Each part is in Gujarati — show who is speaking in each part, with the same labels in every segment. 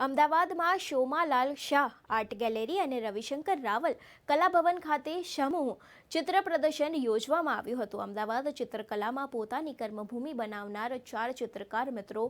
Speaker 1: અમદાવાદમાં શોમાલાલ શાહ આર્ટ ગેલેરી અને રવિશંકર રાવલ કલાભવન ખાતે સમૂહ ચિત્ર પ્રદર્શન યોજવામાં આવ્યું હતું। અમદાવાદ ચિત્રકલામાં પોતાની કર્મભૂમિ બનાવનાર 4 ચિત્રકાર મિત્રો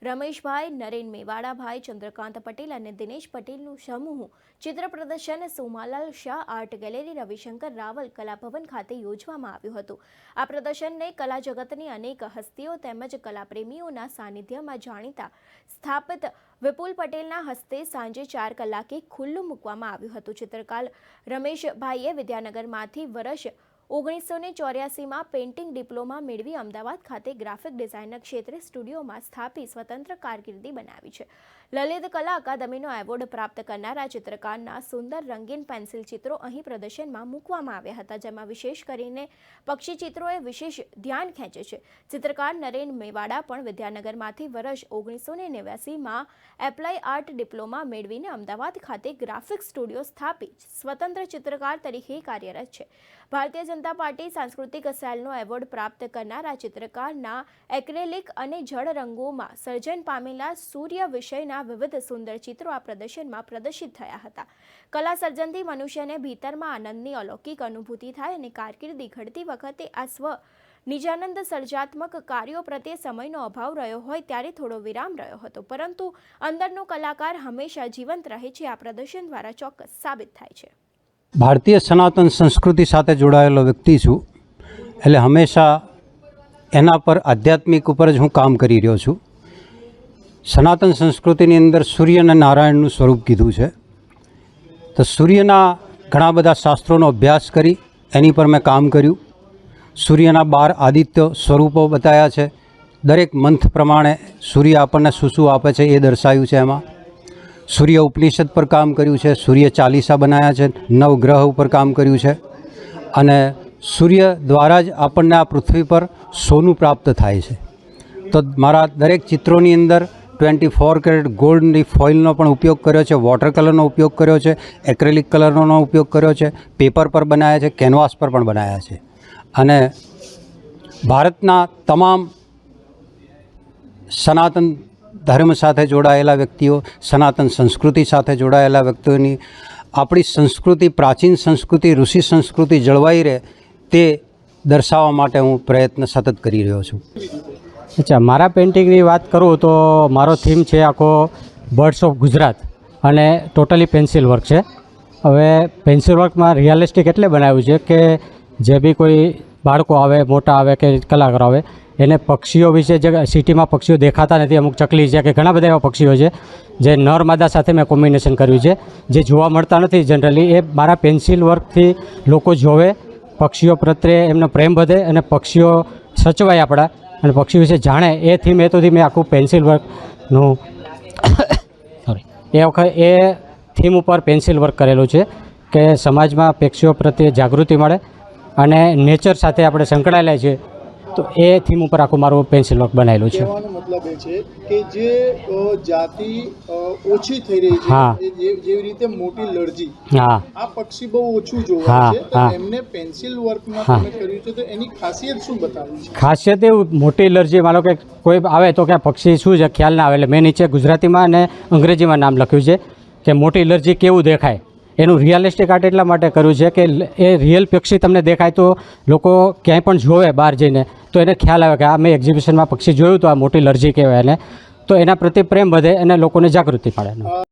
Speaker 1: રમેશભાઈ, નરેન મેવાડાભાઈ, ચંદ્રકાંત પટેલ અને દિનેશ પટેલનું સમૂહ ચિત્ર પ્રદર્શન સોમાલાલ શાહ આર્ટ ગેલેરી રવિશંકર રાવલ કલાભવન ખાતે યોજવામાં આવ્યું હતું। આ પ્રદર્શનને કલા જગતની અનેક હસ્તીઓ તેમજ કલાપ્રેમીઓના સાનિધ્યમાં જાણીતા સ્થાપિત વિપુલ પટેલના હસ્તે સાંજે 4 કલાકે ખુલ્લું મૂકવામાં આવ્યું હતું। ચિત્રકાર રમેશભાઈએ વિદ્યાનગરમાંથી વર્ષ 1984માં પેઇન્ટિંગ ડિપ્લોમા મેળવી અમદાવાદ ખાતે ગ્રાફિક ડિઝાઇનર ક્ષેત્રે સ્ટુડિયોમાં સ્થાપી સ્વતંત્ર કારકિર્દી બનાવી છે। લલિત કલા અકાદમીનો એવોર્ડ પ્રાપ્ત કરનારા ચિત્રકારના સુંદર રંગીન પેન્સિલ ચિત્રો અહીં પ્રદર્શનમાં મૂકવામાં આવ્યા હતા, જેમાં વિશેષ કરીને પક્ષી ચિત્રોએ વિશેષ ધ્યાન ખેંચે છે। ચિત્રકાર નરેન મેવાડા પણ વિદ્યાનગરમાંથી વર્ષ 1989માં એપ્લાય આર્ટ ડિપ્લોમા મેળવીને અમદાવાદ ખાતે ગ્રાફિક સ્ટુડિયો સ્થાપી સ્વતંત્ર ચિત્રકાર તરીકે કાર્યરત છે। ભારતીય જનતા પાર્ટી સાંસ્કૃતિક સેલનો એવોર્ડ પ્રાપ્ત કરનારા ચિત્રકારના એક્રેલિક અને જળ રંગોમાં સર્જન પામેલા સૂર્ય વિષયના વિવિધ સુંદર ચિત્રો આ પ્રદર્શનમાં પ્રદર્શિત થયા હતા। કલા સર્જનથી મનુષ્યને ભીતરમાં આનંદની અલૌકિક અનુભૂતિ થાય અને કારકિર્દી ઘડતી વખતે આ સ્વ નિજાનંદ સર્જાત્મક કાર્યો પ્રત્યે સમયનો અભાવ રહ્યો હોય ત્યારે થોડો વિરામ રહ્યો હતો, પરંતુ અંદરનો કલાકાર હંમેશા જીવંત રહે છે। આ પ્રદર્શન દ્વારા ચોક્કસ સાબિત થાય છે।
Speaker 2: ભારતીય સનાતન સંસ્કૃતિ સાથે જોડાયેલો વ્યક્તિ છું, એટલે હંમેશા એના પર આધ્યાત્મિક ઉપર જ હું કામ કરી રહ્યો છું। સનાતન સંસ્કૃતિની અંદર સૂર્ય અને નારાયણનું સ્વરૂપ કીધું છે, તો સૂર્યના ઘણા બધા શાસ્ત્રોનો અભ્યાસ કરી એની પર મેં કામ કર્યું। સૂર્યના 12 આદિત્ય સ્વરૂપો બતાવ્યા છે, દરેક મંથ પ્રમાણે સૂર્ય આપણને શું આપે છે એ દર્શાવ્યું છે। એમાં સૂર્ય ઉપનિષદ પર કામ કર્યું છે, સૂર્ય ચાલીસા બનાવ્યા છે, નવગ્રહ ઉપર કામ કર્યું છે, અને સૂર્ય દ્વારા જ આપણને આ પૃથ્વી પર સોનું પ્રાપ્ત થાય છે। તો મારા દરેક ચિત્રોની અંદર 24 કેરેટ ગોલ્ડની ફોઇલનો પણ ઉપયોગ કર્યો છે, વોટર કલરનો ઉપયોગ કર્યો છે, એક્રેલિક કલરનો ઉપયોગ કર્યો છે, પેપર પર બનાવ્યા છે, કેનવાસ પર પણ બનાવ્યા છે। અને ભારતના તમામ સનાતન ધર્મ સાથે જોડાયેલા વ્યક્તિઓ, સનાતન સંસ્કૃતિ સાથે જોડાયેલા વ્યક્તિઓની આપણી સંસ્કૃતિ, પ્રાચીન સંસ્કૃતિ, ઋષિ સંસ્કૃતિ જળવાઈ રહે તે દર્શાવવા માટે હું પ્રયત્ન સતત કરી રહ્યો છું।
Speaker 3: અચ્છા, મારા પેઇન્ટિંગની વાત કરું તો મારો થીમ છે આખો બર્ડ્સ ઓફ ગુજરાત અને ટોટલી પેન્સિલ વર્ક છે। હવે પેન્સિલ વર્કમાં રિયાલિસ્ટિક એટલે બનાવ્યું છે કે જે બી કોઈ બાળકો આવે, મોટા આવે કે કલાકારો આવે, એને પક્ષીઓ વિશે જે સિટીમાં પક્ષીઓ દેખાતા નથી, અમુક ચકલી છે કે ઘણા બધા એવા પક્ષીઓ છે જે નર માદા સાથે મેં કોમ્બિનેશન કર્યું છે, જે જોવા મળતા નથી જનરલી। એ મારા પેન્સિલ વર્કથી લોકો જોવે, પક્ષીઓ પ્રત્યે એમનો પ્રેમ વધે અને પક્ષીઓ સચવાય આપણા અને પક્ષીઓ વિશે જાણે, એ થીમ હેતુથી મેં આખું પેન્સિલ વર્કનું એ થીમ ઉપર પેન્સિલ વર્ક કરેલું છે કે સમાજમાં પક્ષીઓ પ્રત્યે જાગૃતિ મળે અને નેચર સાથે આપણે સંકળાયેલા છીએ, તો એ થીમ ઉપર આખું મારું પેન્સિલ વર્ક બનાવેલું છે।
Speaker 4: કહેવાનો મતલબ એ છે કે જે જાતિ ઓછી થઈ રહી છે,
Speaker 3: હા,
Speaker 4: જેવી રીતે મોટી લડજી,
Speaker 3: હા,
Speaker 4: આ પક્ષી બહુ ઓછું જોવા
Speaker 3: હા,
Speaker 4: છે, તો
Speaker 3: હા,
Speaker 4: એમને પેન્સિલ વર્કમાં
Speaker 3: હા,
Speaker 4: તમે કર્યું છે, તો એની ખાસિયત શું બતાવી છે?
Speaker 3: ખાસિયત એવું, મોટી એલર્જી, માનો કે કોઈ આવે તો કે પક્ષી શું છે ખ્યાલ ના આવે, એટલે મેં નીચે ગુજરાતીમાં અને અંગ્રેજીમાં નામ લખ્યું છે કે મોટી એલર્જી કેવું દેખાય। એનું રિયાલિસ્ટિક આર્ટ એટલા માટે કર્યું છે કે એ રિયલ પક્ષી તમને દેખાય તો લોકો ક્યાંય પણ જોવે બહાર જઈને તો એને ખ્યાલ આવે કે આ મેં એક્ઝિબિશનમાં પક્ષી જોયું તો આ મોટી એલર્જી કહેવાય એને, તો એના પ્રત્યે પ્રેમ વધે અને લોકોને જાગૃતિ મળે।